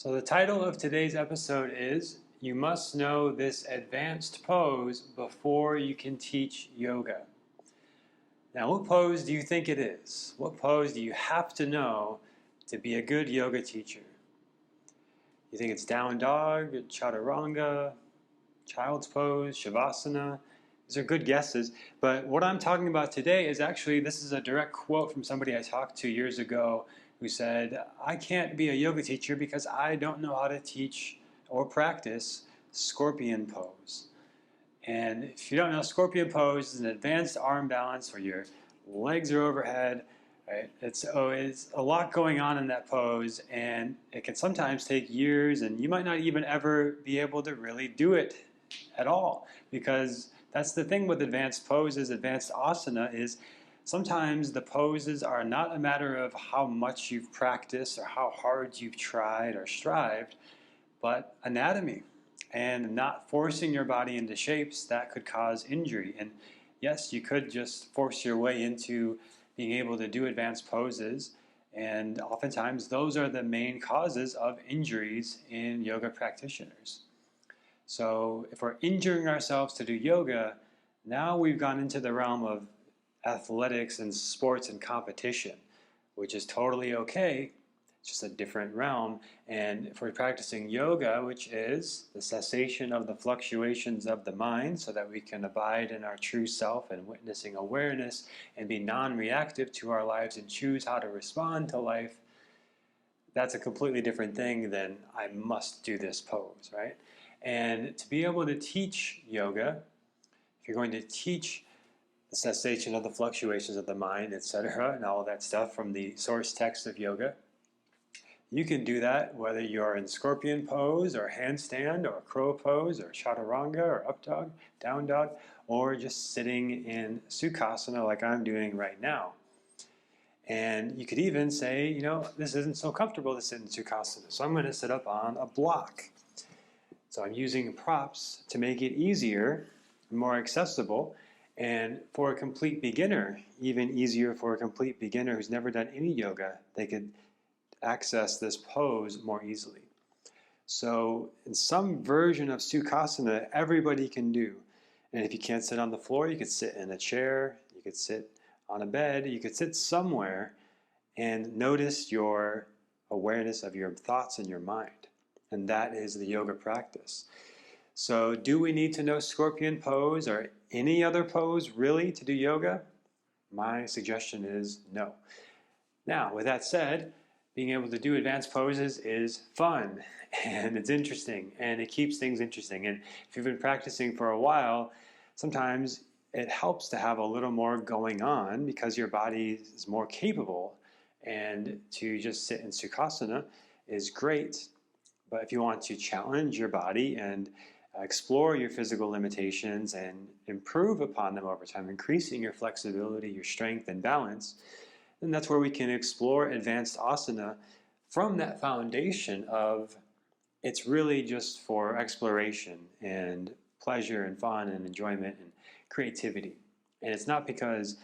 So the title of today's episode is You Must Know This Advanced Pose Before You Can Teach Yoga. Now, what pose do you think it is? What pose do you have to know to be a good yoga teacher? You think it's down dog, chaturanga, child's pose, shavasana? These are good guesses, but what I'm talking about today is actually, this is a direct quote from somebody I talked to years ago who said, I can't be a yoga teacher because I don't know how to teach or practice scorpion pose. And if you don't know, scorpion pose is an advanced arm balance where your legs are overhead. Right? It's a lot going on in that pose, and it can sometimes take years, and you might not even ever be able to really do it at all, because that's the thing with advanced poses, advanced asana, is sometimes the poses are not a matter of how much you've practiced or how hard you've tried or strived, but anatomy and not forcing your body into shapes that could cause injury. And yes, you could just force your way into being able to do advanced poses, and oftentimes those are the main causes of injuries in yoga practitioners. So if we're injuring ourselves to do yoga, now we've gone into the realm of athletics and sports and competition, which is totally okay. It's just a different realm. And if we're practicing yoga, which is the cessation of the fluctuations of the mind so that we can abide in our true self and witnessing awareness and be non-reactive to our lives and choose how to respond to life, that's a completely different thing than I must do this pose, right? And to be able to teach yoga, if you're going to teach the cessation of the fluctuations of the mind, etc., and all that stuff from the source text of yoga, you can do that whether you're in scorpion pose or handstand or crow pose or chaturanga or up dog, down dog, or just sitting in sukhasana like I'm doing right now. And you could even say, you know, this isn't so comfortable to sit in sukhasana, so I'm going to sit up on a block. So I'm using props to make it easier, more accessible, and for a complete beginner, even easier for a complete beginner who's never done any yoga, they could access this pose more easily. So in some version of sukhasana, everybody can do. And if you can't sit on the floor, you could sit in a chair, you could sit on a bed, you could sit somewhere and notice your awareness of your thoughts and your mind. And that is the yoga practice. So do we need to know scorpion pose or any other pose really to do yoga? My suggestion is no. Now, with that said, being able to do advanced poses is fun and it's interesting and it keeps things interesting. And if you've been practicing for a while, sometimes it helps to have a little more going on because your body is more capable, and to just sit in sukhasana is great. But if you want to challenge your body and explore your physical limitations and improve upon them over time, increasing your flexibility, your strength and balance, then that's where we can explore advanced asana from that foundation of it's really just for exploration and pleasure and fun and enjoyment and creativity. And it's not because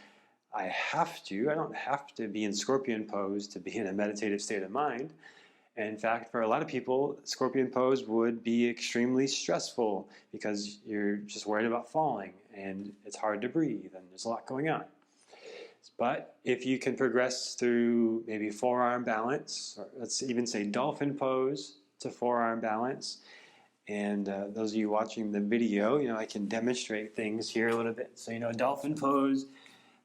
I don't have to be in scorpion pose to be in a meditative state of mind. And in fact, for a lot of people, scorpion pose would be extremely stressful because you're just worried about falling and it's hard to breathe and there's a lot going on. But if you can progress through maybe forearm balance, or let's even say dolphin pose to forearm balance, and those of you watching the video, you know, I can demonstrate things here a little bit. So, you know, dolphin pose,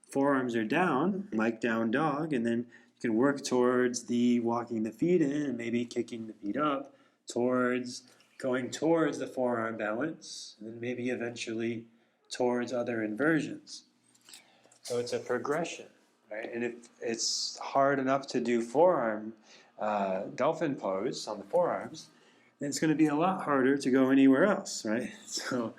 forearms are down, like down dog, and then you can work towards the walking the feet in and maybe kicking the feet up towards going towards the forearm balance, and then maybe eventually towards other inversions. So it's a progression, right? And if it's hard enough to do forearm dolphin pose on the forearms, then it's going to be a lot harder to go anywhere else, right? So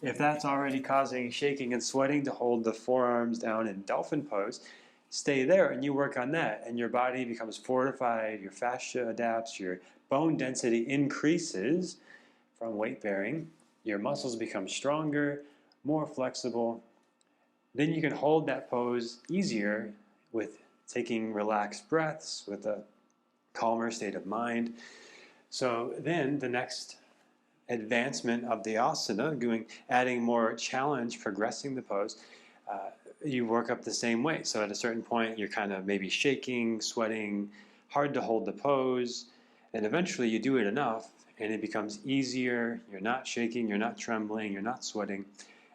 if that's already causing shaking and sweating to hold the forearms down in dolphin pose, stay there and you work on that, and your body becomes fortified, your fascia adapts, your bone density increases from weight bearing, your muscles become stronger, more flexible. Then you can hold that pose easier with taking relaxed breaths, with a calmer state of mind. So then the next advancement of the asana, adding more challenge, progressing the pose, you work up the same way. So at a certain point, you're kind of maybe shaking, sweating, hard to hold the pose, and eventually you do it enough and it becomes easier. You're not shaking, you're not trembling, you're not sweating,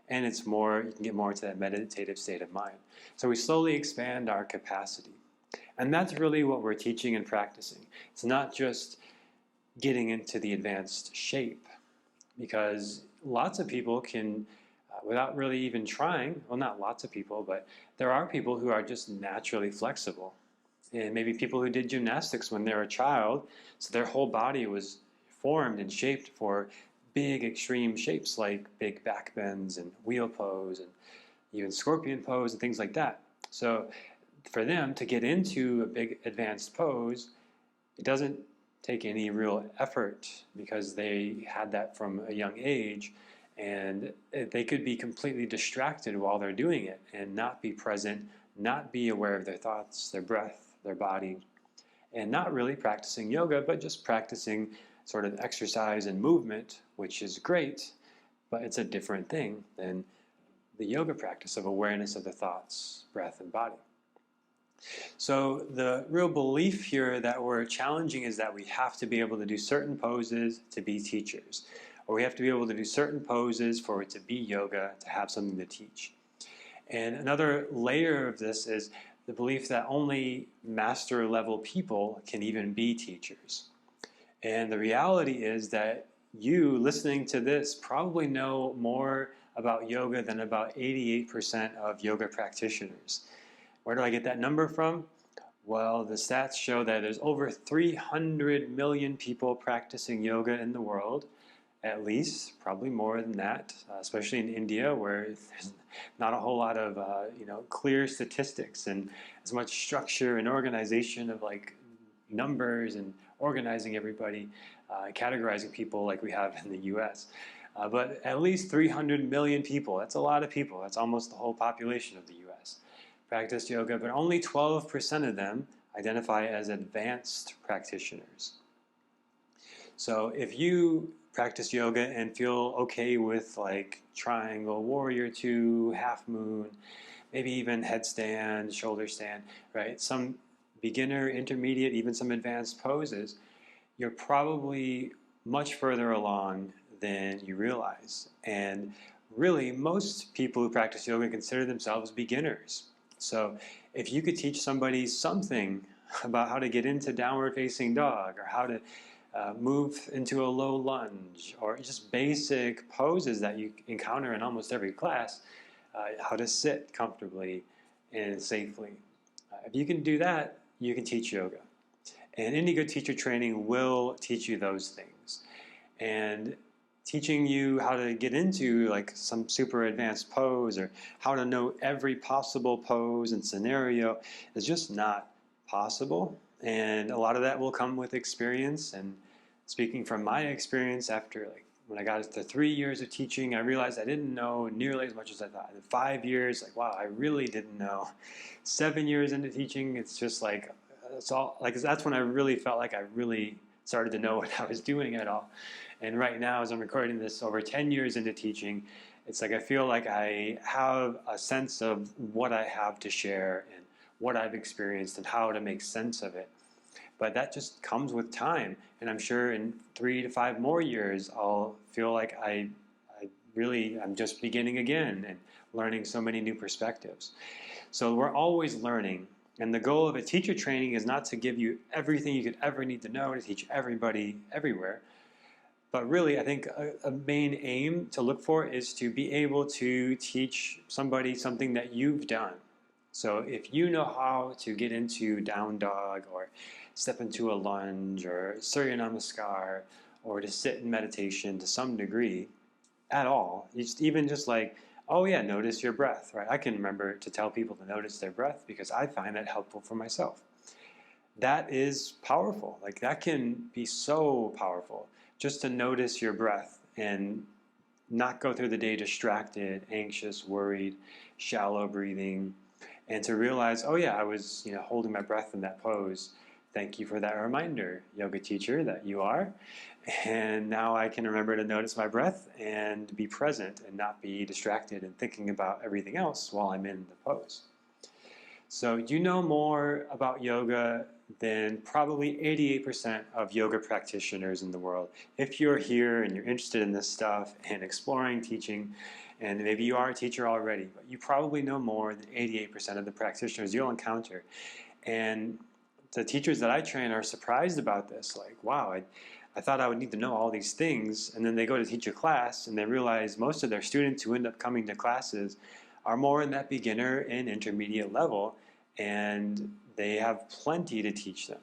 and it's more, you can get more into that meditative state of mind. So we slowly expand our capacity. And that's really what we're teaching and practicing. It's not just getting into the advanced shape, because lots of people can, without really even trying, well, not lots of people, but there are people who are just naturally flexible. And maybe people who did gymnastics when they were a child, so their whole body was formed and shaped for big extreme shapes like big back bends and wheel pose and even scorpion pose and things like that. So for them to get into a big advanced pose, it doesn't take any real effort because they had that from a young age, and they could be completely distracted while they're doing it and not be present, not be aware of their thoughts, their breath, their body, and not really practicing yoga, but just practicing sort of exercise and movement, which is great, but it's a different thing than the yoga practice of awareness of the thoughts, breath, and body. So the real belief here that we're challenging is that we have to be able to do certain poses to be teachers, or we have to be able to do certain poses for it to be yoga, to have something to teach. And another layer of this is the belief that only master level people can even be teachers. And the reality is that you listening to this probably know more about yoga than about 88% of yoga practitioners. Where do I get that number from? Well, the stats show that there's over 300 million people practicing yoga in the world, at least, probably more than that, especially in India, where there's not a whole lot of clear statistics and as much structure and organization of like numbers and organizing everybody, categorizing people like we have in the U.S. But at least 300 million people, that's a lot of people, that's almost the whole population of the U.S. practice yoga, but only 12% of them identify as advanced practitioners. So if you practice yoga and feel okay with like triangle, warrior two, half moon, maybe even headstand, shoulder stand, right? Some beginner, intermediate, even some advanced poses, you're probably much further along than you realize. And really, most people who practice yoga consider themselves beginners. So if you could teach somebody something about how to get into downward facing dog, or how to move into a low lunge, or just basic poses that you encounter in almost every class, how to sit comfortably and safely. If you can do that, you can teach yoga. And any good teacher training will teach you those things. And teaching you how to get into like some super advanced pose, or how to know every possible pose and scenario, is just not possible. And a lot of that will come with experience. And speaking from my experience, after like when I got to 3 years of teaching, I realized I didn't know nearly as much as I thought. In 5 years, like, wow, I really didn't know. 7 years into teaching, it's just like, it's all like, that's when I really felt like I really started to know what I was doing at all. And right now, as I'm recording this, over 10 years into teaching, it's like I feel like I have a sense of what I have to share and what I've experienced and how to make sense of it. But that just comes with time. And I'm sure in 3 to 5 more years, I'll feel like I'm just beginning again and learning so many new perspectives. So we're always learning. And the goal of a teacher training is not to give you everything you could ever need to know to teach everybody everywhere. But really, I think a main aim to look for is to be able to teach somebody something that you've done. So if you know how to get into down dog, or step into a lunge, or Surya Namaskar, or to sit in meditation to some degree at all, even just like, oh yeah, notice your breath, right? I can remember to tell people to notice their breath because I find that helpful for myself. That is powerful. Like that can be so powerful, just to notice your breath and not go through the day distracted, anxious, worried, shallow breathing, and to realize, oh yeah, I was holding my breath in that pose Thank you for that reminder, yoga teacher that you are. And now I can remember to notice my breath and be present and not be distracted and thinking about everything else while I'm in the pose. So you know more about yoga than probably 88% of yoga practitioners in the world. If you're here and you're interested in this stuff and exploring teaching, and maybe you are a teacher already, but you probably know more than 88% of the practitioners you'll encounter. And the teachers that I train are surprised about this. Like, wow, I thought I would need to know all these things. And then they go to teach a class and they realize most of their students who end up coming to classes are more in that beginner and intermediate level, and they have plenty to teach them.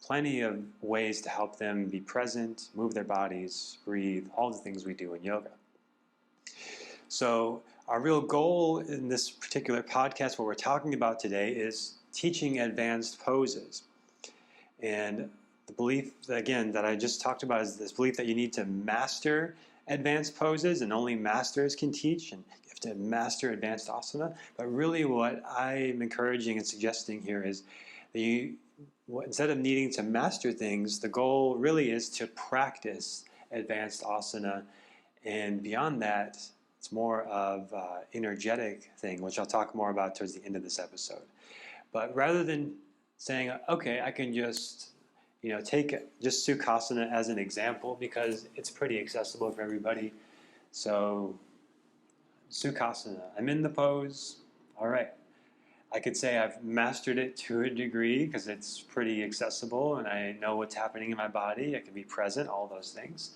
Plenty of ways to help them be present, move their bodies, breathe, all the things we do in yoga. So our real goal in this particular podcast, what we're talking about today, is teaching advanced poses. And the belief, again, that I just talked about is this belief that you need to master advanced poses and only masters can teach, and you have to master advanced asana. But really what I'm encouraging and suggesting here is that instead of needing to master things, the goal really is to practice advanced asana. And beyond that, it's more of an energetic thing, which I'll talk more about towards the end of this episode. But rather than saying, okay, I can just take just Sukhasana as an example because it's pretty accessible for everybody. So Sukhasana, I'm in the pose, all right. I could say I've mastered it to a degree because it's pretty accessible and I know what's happening in my body. I can be present, all those things.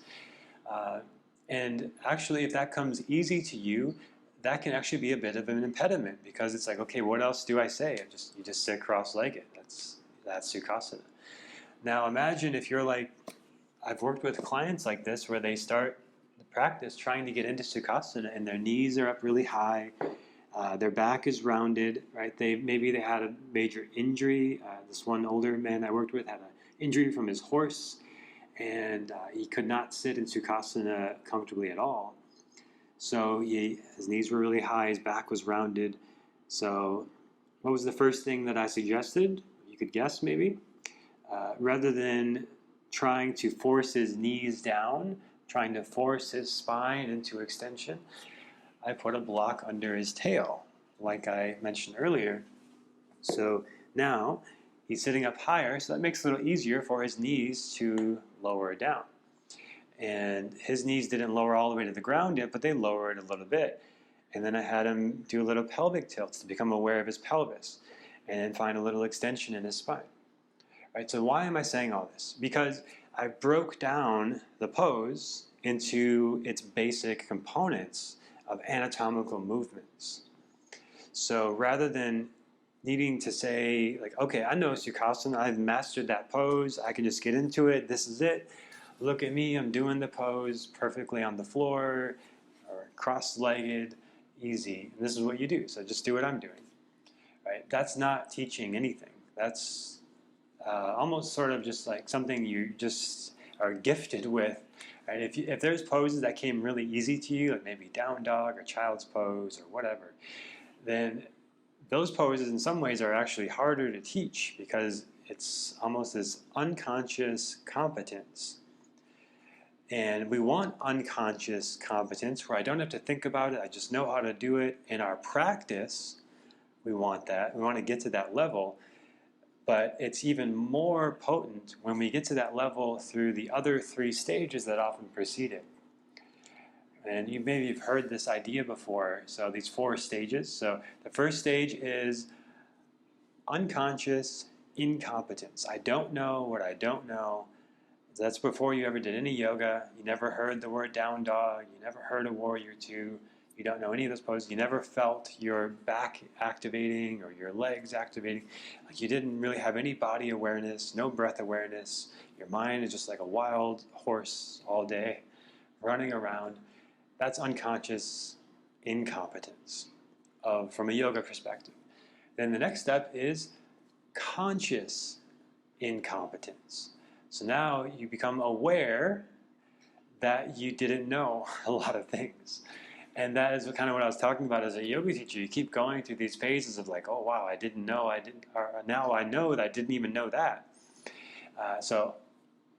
And actually, if that comes easy to you, that can actually be a bit of an impediment because it's like, okay, what else do I say? You just sit cross-legged. That's Sukhasana. Now imagine if you're like, I've worked with clients like this where they start the practice trying to get into Sukhasana and their knees are up really high, their back is rounded, right? Maybe they had a major injury. This one older man I worked with had an injury from his horse, and he could not sit in Sukhasana comfortably at all. So his knees were really high, his back was rounded. So what was the first thing that I suggested? You could guess maybe. Rather than trying to force his knees down, trying to force his spine into extension, I put a block under his tail, like I mentioned earlier. So now he's sitting up higher, so that makes it a little easier for his knees to lower down. And his knees didn't lower all the way to the ground yet, but they lowered a little bit. And then I had him do a little pelvic tilts to become aware of his pelvis and then find a little extension in his spine. Right, so why am I saying all this? Because I broke down the pose into its basic components of anatomical movements. So rather than needing to say, like, okay, I know Sukhasana, I've mastered that pose, I can just get into it, this is it. Look at me, I'm doing the pose perfectly on the floor, or cross-legged, easy. And this is what you do, so just do what I'm doing. Right? That's not teaching anything. That's almost sort of just like something you just are gifted with. Right? If there's poses that came really easy to you, like maybe down dog or child's pose or whatever, then those poses in some ways are actually harder to teach because it's almost this unconscious competence. And we want unconscious competence where I don't have to think about it, I just know how to do it. In our practice, we want that. We want to get to that level. But it's even more potent when we get to that level through the other three stages that often precede it. And maybe you've heard this idea before. So these 4 stages. So the first stage is unconscious incompetence. I don't know what I don't know. That's before you ever did any yoga. You never heard the word down dog. You never heard of warrior 2. You don't know any of those poses. You never felt your back activating or your legs activating. Like you didn't really have any body awareness, no breath awareness. Your mind is just like a wild horse all day, running around. That's unconscious incompetence from a yoga perspective. Then the next step is conscious incompetence. So now you become aware that you didn't know a lot of things. And that is kind of what I was talking about as a yoga teacher. You keep going through these phases of like, oh wow, I didn't know, or now I know that I didn't even know that. So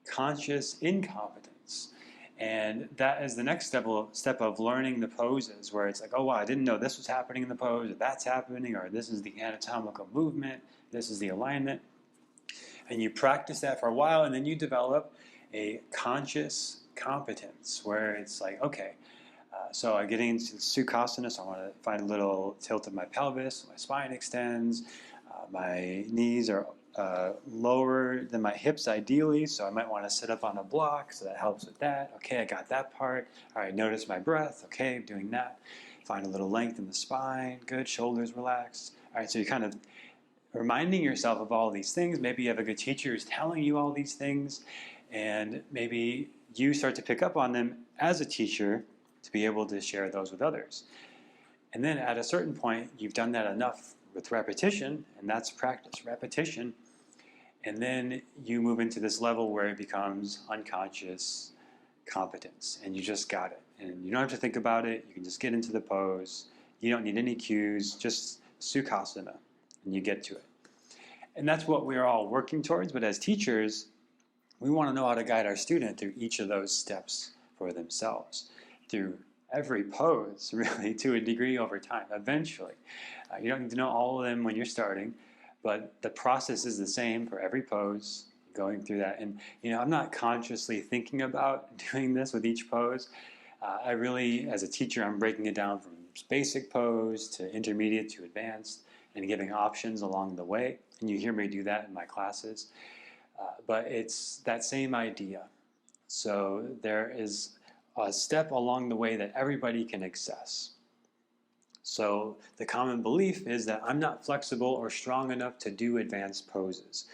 conscious incompetence. And that is the next step of learning the poses, where it's like, oh wow, I didn't know this was happening in the pose, or that's happening, or this is the anatomical movement, this is the alignment. And you practice that for a while, and then you develop a conscious competence, where it's like, okay, so I'm getting into Sukhasana, so I want to find a little tilt of my pelvis, my spine extends, my knees are lower than my hips ideally, so I might want to sit up on a block, so that helps with that. Okay, I got that part. All right, notice my breath. Okay, I'm doing that. Find a little length in the spine. Good, shoulders relaxed. All right, so you're kind of reminding yourself of all these things. Maybe you have a good teacher who's telling you all these things, and maybe you start to pick up on them as a teacher to be able to share those with others. And then at a certain point, you've done that enough with repetition, and that's practice, repetition. And then you move into this level where it becomes unconscious competence, and you just got it. And you don't have to think about it. You can just get into the pose. You don't need any cues, just Sukhasana, and you get to it. And that's what we're all working towards. But as teachers, we want to know how to guide our student through each of those steps for themselves, through every pose, really, to a degree over time, eventually. You don't need to know all of them when you're starting, but the process is the same for every pose, going through that. And, I'm not consciously thinking about doing this with each pose. I really, as a teacher, I'm breaking it down from basic pose to intermediate to advanced and giving options along the way. And you hear me do that in my classes. But it's that same idea. So there is a step along the way that everybody can access. So the common belief is that I'm not flexible or strong enough to do advanced poses.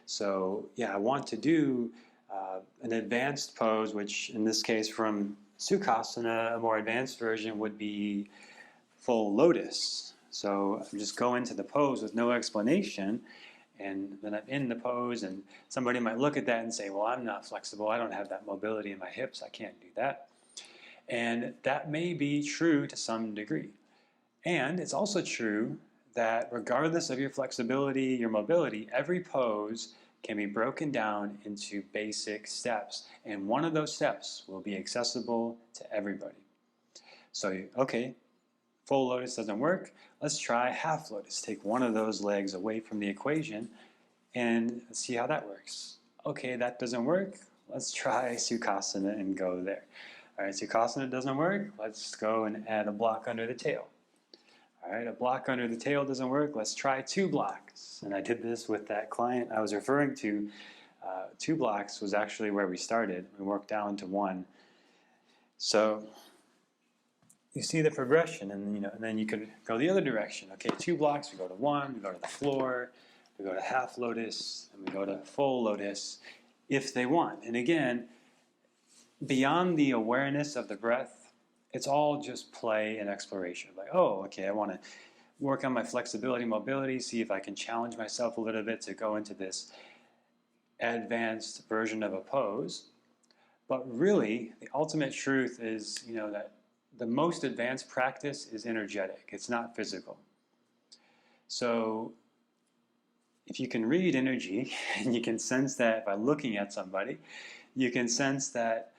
So I want to do an advanced pose, which in this case from Sukhasana, a more advanced version would be full lotus. So I just go into the pose with no explanation, and then I'm in the pose, and somebody might look at that and say, well, I'm not flexible, I don't have that mobility in my hips, I can't do that. And that may be true to some degree. And it's also true that regardless of your flexibility, your mobility, every pose can be broken down into basic steps. And one of those steps will be accessible to everybody. So, okay, full lotus doesn't work. Let's try half lotus. Take one of those legs away from the equation and see how that works. Okay, that doesn't work. Let's try Sukhasana and go there. All right, Sukhasana doesn't work. Let's go and add a block under the tail. All right, a block under the tail doesn't work. Let's try 2 blocks. And I did this with that client I was referring to. 2 blocks was actually where we started. We worked down to 1. So you see the progression, and then you could go the other direction. Okay, 2 blocks, we go to 1, we go to the floor, we go to half lotus, and we go to full lotus if they want. And again, beyond the awareness of the breath, it's all just play and exploration. Like, oh, okay, I want to work on my flexibility, mobility, see if I can challenge myself a little bit to go into this advanced version of a pose. But really, the ultimate truth is, that the most advanced practice is energetic. It's not physical. So if you can read energy, and you can sense that by looking at somebody, you can sense that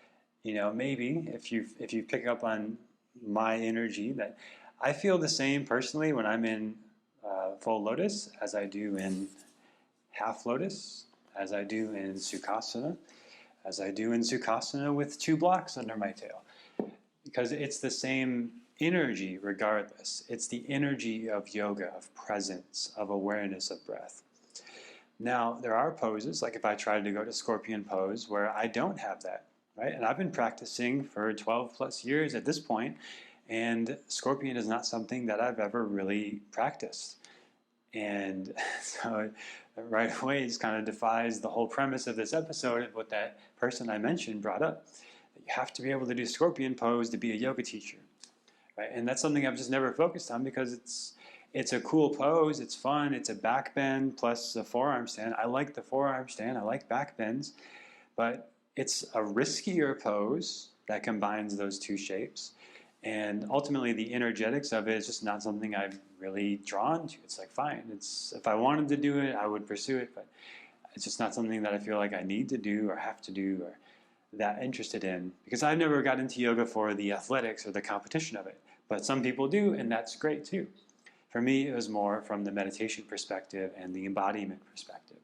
maybe if you pick up on my energy, that I feel the same personally when I'm in full lotus as I do in half lotus, as I do in Sukhasana, as I do in Sukhasana with 2 blocks under my tail. Because it's the same energy regardless. It's the energy of yoga, of presence, of awareness of breath. Now, there are poses, like if I try to go to scorpion pose, where I don't have that. Right? And I've been practicing for 12 plus years at this point, and scorpion is not something that I've ever really practiced. And so right away it just kind of defies the whole premise of this episode of what that person I mentioned brought up. That you have to be able to do scorpion pose to be a yoga teacher. Right? And that's something I've just never focused on because it's a cool pose, it's fun, it's a back bend plus a forearm stand. I like the forearm stand, I like back bends, but it's a riskier pose that combines those 2 shapes. And ultimately, the energetics of it is just not something I've really drawn to. It's like, fine. If I wanted to do it, I would pursue it. But It's just not something that I feel like I need to do or have to do or that interested in, because I've never got into yoga for the athletics or the competition of it. But some people do, and that's great too. For me, it was more from the meditation perspective and the embodiment perspective.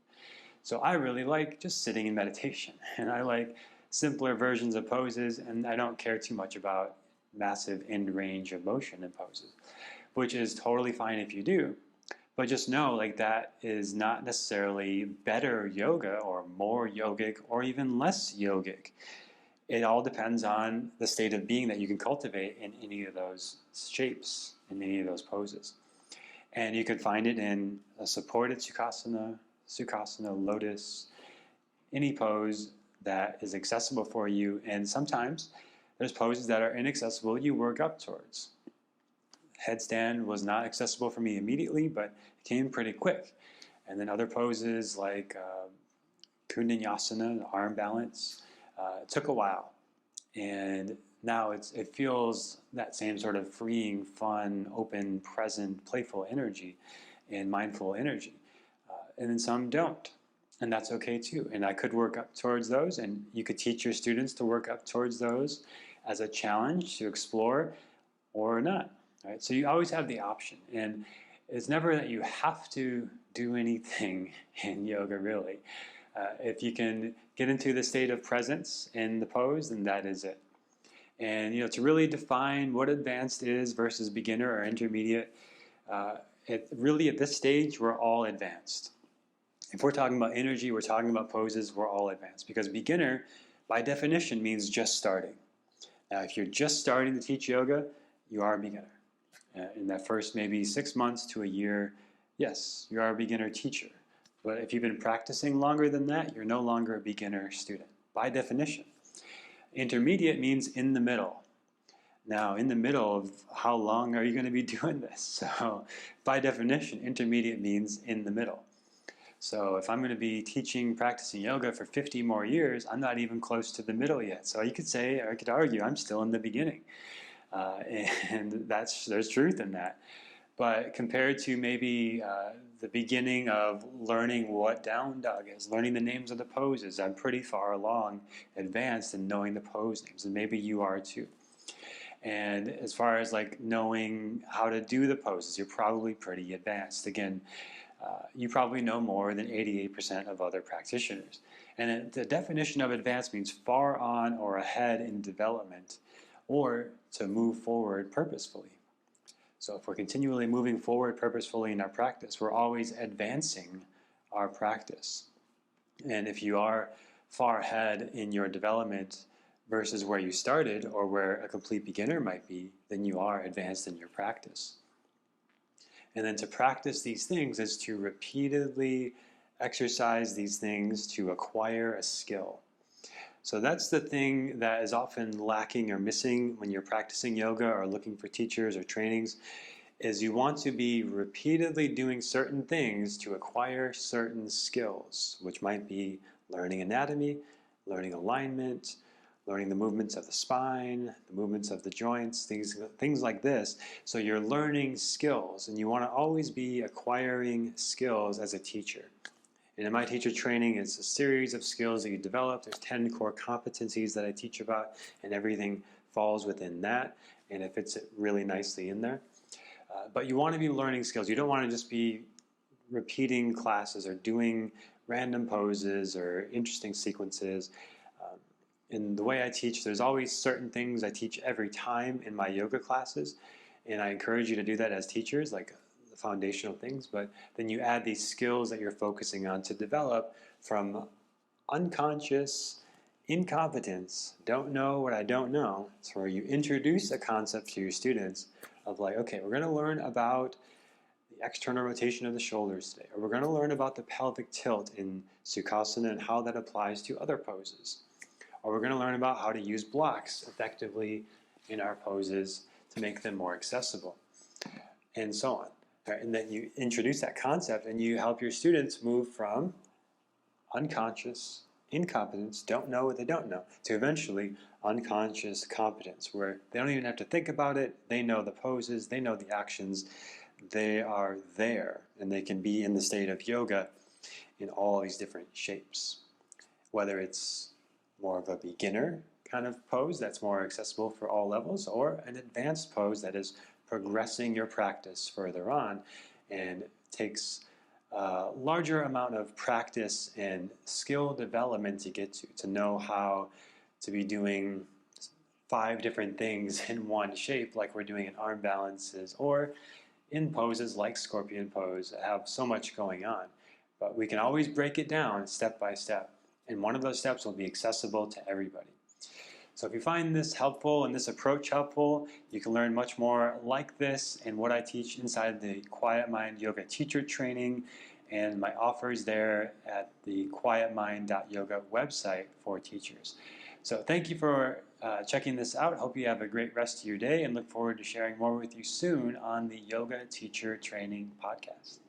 So I really like just sitting in meditation, and I like simpler versions of poses, and I don't care too much about massive end range of motion in poses, which is totally fine if you do. But just know, like, that is not necessarily better yoga or more yogic or even less yogic. It all depends on the state of being that you can cultivate in any of those shapes, in any of those poses. And you could find it in a supported Sukhasana, Sukhasana, lotus, any pose that is accessible for you. And sometimes there's poses that are inaccessible you work up towards. Headstand was not accessible for me immediately, but it came pretty quick. And then other poses like Kundanyasana, arm balance, it took a while. And now it feels that same sort of freeing, fun, open, present, playful energy and mindful energy. And then some don't. And that's okay too. And I could work up towards those, and you could teach your students to work up towards those as a challenge to explore or not. Right? So you always have the option, and it's never that you have to do anything in yoga, really. If you can get into the state of presence in the pose, then that is it. And to really define what advanced is versus beginner or intermediate, really at this stage we're all advanced. If we're talking about energy, we're talking about poses, we're all advanced, because beginner by definition means just starting. Now if you're just starting to teach yoga, you are a beginner. In that first maybe 6 months to a year, yes, you are a beginner teacher. But if you've been practicing longer than that, you're no longer a beginner student, by definition. Intermediate means in the middle. Now, in the middle of how long are you going to be doing this? So, by definition, intermediate means in the middle. So if I'm going to be teaching, practicing yoga for 50 more years, I'm not even close to the middle yet. So you could say, or I could argue, I'm still in the beginning. And there's truth in that. But compared to maybe the beginning of learning what down dog is, learning the names of the poses, I'm pretty far along, advanced in knowing the pose names, and maybe you are too. And as far as like knowing how to do the poses, you're probably pretty advanced. Again, you probably know more than 88% of other practitioners. And the definition of advanced means far on or ahead in development, or to move forward purposefully. So if we're continually moving forward purposefully in our practice, we're always advancing our practice. And if you are far ahead in your development versus where you started or where a complete beginner might be, then you are advanced in your practice. And then to practice these things is to repeatedly exercise these things to acquire a skill. So that's the thing that is often lacking or missing when you're practicing yoga or looking for teachers or trainings, is you want to be repeatedly doing certain things to acquire certain skills, which might be learning anatomy, learning alignment, learning the movements of the spine, the movements of the joints, things like this. So you're learning skills, and you want to always be acquiring skills as a teacher. And in my teacher training, it's a series of skills that you develop. There's 10 core competencies that I teach about, and everything falls within that, and it fits it really nicely in there. But you want to be learning skills. You don't want to just be repeating classes or doing random poses or interesting sequences. In the way I teach, there's always certain things I teach every time in my yoga classes, and I encourage you to do that as teachers, like the foundational things, but then you add these skills that you're focusing on to develop from unconscious incompetence, don't know what I don't know. It's where you introduce a concept to your students of like, okay, we're going to learn about the external rotation of the shoulders today, or we're going to learn about the pelvic tilt in Sukhasana and how that applies to other poses. Or we're going to learn about how to use blocks effectively in our poses to make them more accessible, and so on. Right? And then you introduce that concept and you help your students move from unconscious incompetence, don't know what they don't know, to eventually unconscious competence, where they don't even have to think about it, they know the poses, they know the actions, they are there, and they can be in the state of yoga in all these different shapes. Whether it's more of a beginner kind of pose that's more accessible for all levels, or an advanced pose that is progressing your practice further on and takes a larger amount of practice and skill development to get to know how to be doing 5 different things in one shape, like we're doing in arm balances, or in poses like scorpion pose that have so much going on. But we can always break it down step by step, and one of those steps will be accessible to everybody. So if you find this helpful and this approach helpful, you can learn much more like this and what I teach inside the Quietmind Yoga Teacher Training and my offers there at the quietmind.yoga website for teachers. So thank you for checking this out. Hope you have a great rest of your day and look forward to sharing more with you soon on the Yoga Teacher Training podcast.